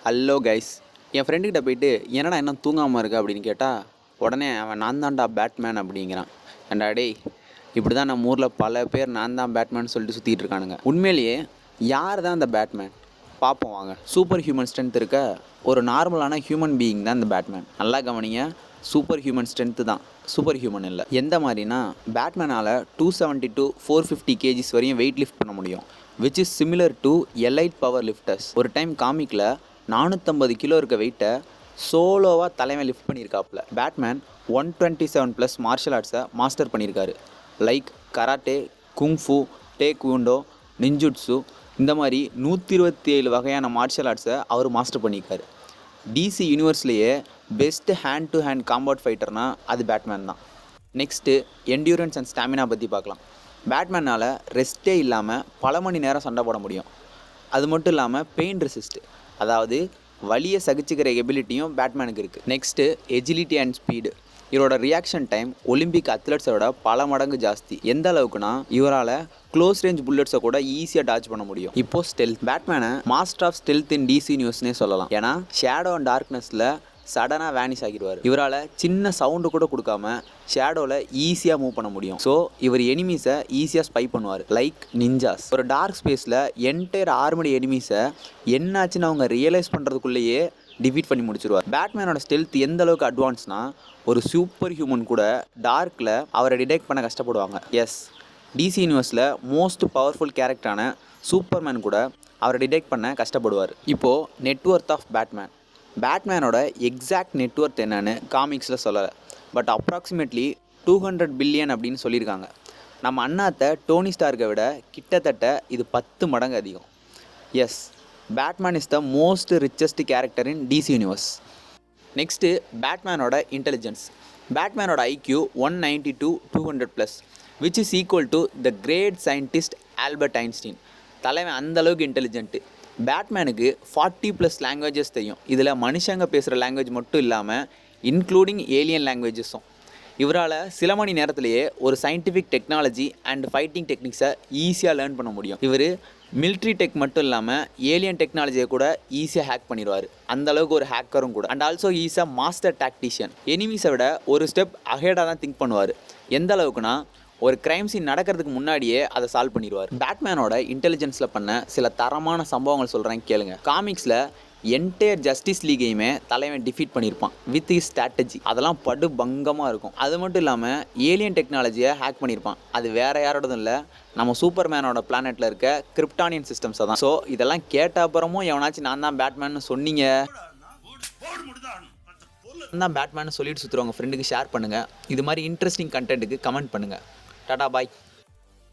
Hello guys, என் ஃப்ரெண்டுக்கிட்ட போயிட்டு என்னடா இன்னும் தூங்காமல் இருக்க அப்படின்னு கேட்டால் உடனே அவன் நான் தான்டா பேட்மேன் அப்படிங்கிறான். ஏன்டா டேய், இப்படி தான் நம்ம ஊரில் பல பேர் நான் தான் பேட்மேன் சொல்லிட்டு சுற்றிட்டு இருக்கானுங்க. உண்மையிலேயே யார் தான் அந்த பேட்மேன் பார்ப்போம் வாங்க. சூப்பர் ஹியூமன் ஸ்ட்ரென்த் இருக்க ஒரு நார்மலான ஹியூமன் பீயிங் தான் இந்த பேட்மேன். நல்லா கவனிங்க, சூப்பர் ஹியூமன் ஸ்ட்ரென்த்து தான், சூப்பர் ஹியூமன் இல்லை. எந்த மாதிரினா பேட்மேனால் 270 to 450 kgs வரையும் வெயிட் லிஃப்ட் பண்ண முடியும், which is similar to elite power lifters. ஒரு டைம் காமிக்கில் 450 கிலோ இருக்க வெயிட்டை சோலோவாக தலைவன் லிஃப்ட் பண்ணியிருக்காப்புல. பேட்மேன் 127+ மார்ஷல் ஆர்ட்ஸை மாஸ்டர் பண்ணியிருக்காரு. Like karate, kung fu, taekwondo, ninjutsu, இந்த மாதிரி 127 வகையான மார்ஷல் ஆர்ட்ஸை அவர் மாஸ்டர் பண்ணியிருக்காரு. டிசி யூனிவர்ஸ்லேயே best hand to hand combat ஃபைட்டர்னால் அது பேட்மேன் தான். நெக்ஸ்ட்டு என்டியூரன்ஸ் அண்ட் ஸ்டாமினா பற்றி பார்க்கலாம். பேட்மேனால் ரெஸ்ட்டே இல்லாமல் பல மணி நேரம் சண்டை போட முடியும். அது மட்டும் இல்லாமல் பெயின் ரெசிஸ்ட்டு, அதாவது வலியை சகிச்சுக்கிற எபிலிட்டியும் பேட்மேனுக்கு இருக்குது. Next agility and speed. இவரோட ரியாக்ஷன் டைம் ஒலிம்பிக் அத்லெட்ஸோட பல மடங்கு ஜாஸ்தி. எந்த அளவுக்குனா இவரால் க்ளோஸ் ரேஞ்ச் புல்லட்ஸை கூட ஈஸியாக டாச் பண்ண முடியும். இப்போது ஸ்டெல்த். பேட்மேனை master of stealth in DC நியூஸ்னே சொல்லலாம். ஏன்னா ஷேடோ அண்ட் டார்க்னஸில் சடனாக வேனிஷ் ஆகிடுவார். இவரால் சின்ன சவுண்டு கூட கொடுக்காம ஷேடோவில் ஈஸியாக மூவ் பண்ண முடியும். ஸோ இவர் எனிமீஸை ஈஸியாக ஸ்பை பண்ணுவார், லைக் நிஞ்சாஸ். ஒரு டார்க் ஸ்பேஸில் என்டையர் ஆர்மடி எனிமீஸை என்னாச்சுன்னு அவங்க ரியலைஸ் பண்ணுறதுக்குள்ளேயே டிஃபீட் பண்ணி முடிச்சிருவார். பேட்மேனோட ஸ்டெல்த் எந்த அளவுக்கு அட்வான்ஸ்னால் ஒரு சூப்பர் ஹியூமன் கூட டார்க்கில் அவரை டிடெக்ட் பண்ண கஷ்டப்படுவாங்க. எஸ், டிசி யூனிவர்ஸில் மோஸ்ட் பவர்ஃபுல் கேரக்டரான சூப்பர்மேன் கூட அவரை டிடெக்ட் பண்ண கஷ்டப்படுவார். இப்போது நெட்வொர்த் ஆஃப் பேட்மேன். பேட்மேனோட எக்ஸாக்ட் நெட்வொர்த் என்னன்னு காமிக்ஸில் சொல்லலை, பட் அப்ராக்சிமேட்லி 200 பில்லியன் அப்படின்னு சொல்லியிருக்காங்க. நம்ம அண்ணாத்த டோனி ஸ்டார்க்கை விட கிட்டத்தட்ட இது 10 மடங்கு அதிகம். Yes, Batman is the most richest character in DC universe. Next பேட்மேனோட இன்டெலிஜென்ஸ். பேட்மேனோட IQ 190 to 200+, which is equal to the great scientist Albert Einstein. தலைவன் அந்தளவுக்கு இன்டெலிஜென்ட்டு. பேட்மேனுக்கு 40+ லாங்குவேஜஸ் தெரியும். இதில் மனுஷங்க பேசுகிற லாங்குவேஜ் மட்டும் இல்லாமல் இன்க்ளூடிங் ஏலியன் லாங்குவேஜஸும். இவரால் சில மணி நேரத்திலேயே ஒரு சயின்டிஃபிக் டெக்னாலஜி அண்ட் ஃபைட்டிங் டெக்னிக்ஸை ஈஸியாக லேர்ன் பண்ண முடியும். இவர் மிலிட்ரி டெக் மட்டும் இல்லாமல் ஏலியன் டெக்னாலஜியை கூட ஈஸியாக ஹேக் பண்ணிடுவார். அந்தளவுக்கு ஒரு ஹேக்கரும் கூட. And also is a master tactician. எனிமீஸை விட ஒரு ஸ்டெப் அஹெடாக தான் திங்க் பண்ணுவார். எந்த அளவுக்குனா ஒரு கிரைம் சீன் நடக்கிறதுக்கு முன்னாடியே அதை சால்வ் பண்ணிடுவார். பேட்மேனோட இன்டெலிஜென்ஸில் பண்ண சில தரமான சம்பவங்கள் சொல்கிறேன் கேளுங்க. காமிக்ஸில் என்டையர் ஜஸ்டிஸ் லீகையுமே தலைவன் டிஃபீட் பண்ணியிருப்பான் வித் ஹிஸ் ஸ்ட்ராட்டஜி. அதெல்லாம் படு பங்கமாக இருக்கும். அது மட்டும் இல்லாமல் ஏலியன் டெக்னாலஜியை ஹேக் பண்ணியிருப்பான். அது வேறு யாரோடதும் இல்லை, நம்ம சூப்பர்மேனோட பிளானெட்டில் இருக்க கிரிப்டானியன் சிஸ்டம்ஸை தான். ஸோ இதெல்லாம் கேட்ட அப்புறமும் எவனாச்சும் நான் தான் பேட்மேன்னு சொன்னீங்க, தான் பேட்மேன்னு சொல்லிட்டு சுற்றுறவங்க ஃப்ரெண்டுக்கு ஷேர் பண்ணுங்கள். இது மாதிரி இன்ட்ரெஸ்டிங் கண்டென்ட்டுக்கு கமெண்ட் பண்ணுங்கள். டாடா பாய்.